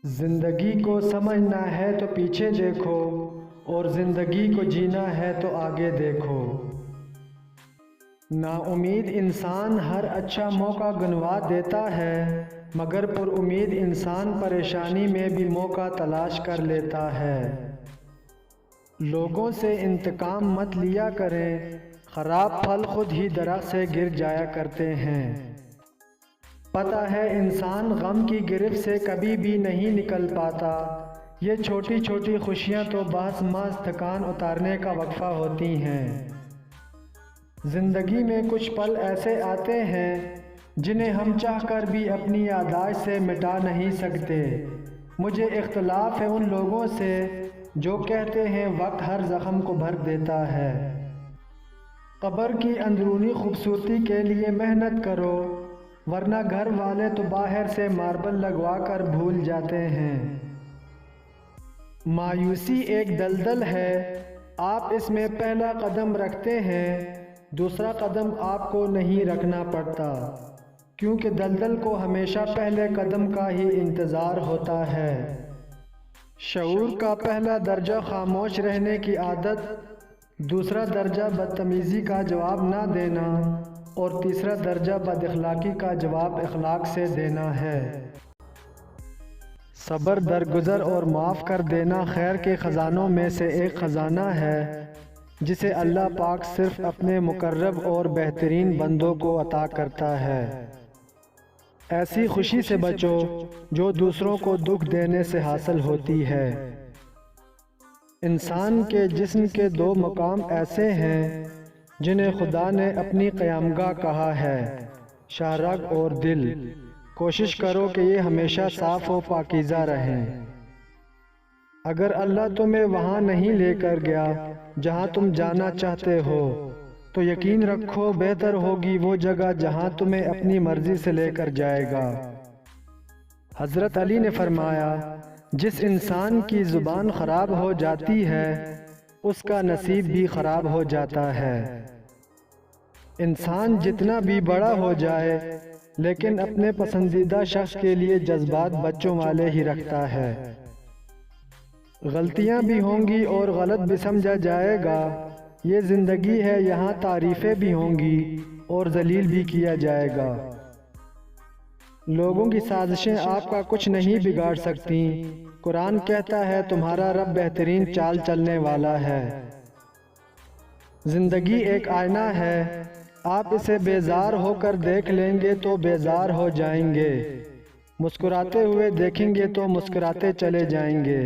زندگی کو سمجھنا ہے تو پیچھے دیکھو، اور زندگی کو جینا ہے تو آگے دیکھو۔ نا امید انسان ہر اچھا موقع گنوا دیتا ہے، مگر پر امید انسان پریشانی میں بھی موقع تلاش کر لیتا ہے۔ لوگوں سے انتقام مت لیا کریں، خراب پھل خود ہی درخت سے گر جایا کرتے ہیں۔ پتہ ہے انسان غم کی گرفت سے کبھی بھی نہیں نکل پاتا، یہ چھوٹی چھوٹی خوشیاں تو بہت محض تھکان اتارنے کا وقفہ ہوتی ہیں۔ زندگی میں کچھ پل ایسے آتے ہیں جنہیں ہم چاہ کر بھی اپنی یادداشت سے مٹا نہیں سکتے۔ مجھے اختلاف ہے ان لوگوں سے جو کہتے ہیں وقت ہر زخم کو بھر دیتا ہے۔ قبر کی اندرونی خوبصورتی کے لیے محنت کرو، ورنہ گھر والے تو باہر سے ماربل لگوا کر بھول جاتے ہیں۔ مایوسی ایک دلدل ہے، آپ اس میں پہلا قدم رکھتے ہیں، دوسرا قدم آپ کو نہیں رکھنا پڑتا، کیونکہ دلدل کو ہمیشہ پہلے قدم کا ہی انتظار ہوتا ہے۔ شعور کا پہلا درجہ خاموش رہنے کی عادت، دوسرا درجہ بدتمیزی کا جواب نہ دینا، اور تیسرا درجہ بد اخلاقی کا جواب اخلاق سے دینا ہے۔ صبر، درگزر اور معاف کر دینا خیر کے خزانوں میں سے ایک خزانہ ہے جسے اللہ پاک صرف اپنے مقرب اور بہترین بندوں کو عطا کرتا ہے۔ ایسی خوشی سے بچو جو دوسروں کو دکھ دینے سے حاصل ہوتی ہے۔ انسان کے جسم کے دو مقام ایسے ہیں جنہیں خدا نے اپنی قیامگاہ کہا ہے، شہرگ اور دل۔ کوشش کرو کہ یہ ہمیشہ صاف و پاکیزہ رہیں۔ اگر اللہ تمہیں وہاں نہیں لے کر گیا جہاں تم جانا چاہتے ہو، تو یقین رکھو بہتر ہوگی وہ جگہ جہاں تمہیں اپنی مرضی سے لے کر جائے گا۔ حضرت علی نے فرمایا، جس انسان کی زبان خراب ہو جاتی ہے اس کا نصیب بھی خراب ہو جاتا ہے۔ انسان جتنا بھی بڑا ہو جائے لیکن اپنے پسندیدہ شخص کے لیے جذبات بچوں والے ہی رکھتا ہے۔ غلطیاں بھی ہوں گی اور غلط بھی سمجھا جائے گا، یہ زندگی ہے، یہاں تعریفیں بھی ہوں گی اور ذلیل بھی کیا جائے گا۔ لوگوں کی سازشیں آپ کا کچھ نہیں بگاڑ سکتی، قرآن کہتا ہے تمہارا رب بہترین چال چلنے والا ہے۔ زندگی ایک آئینہ ہے، آپ اسے بیزار ہو کر دیکھ لیں گے تو بیزار ہو جائیں گے، مسکراتے ہوئے دیکھیں گے تو مسکراتے چلے جائیں گے۔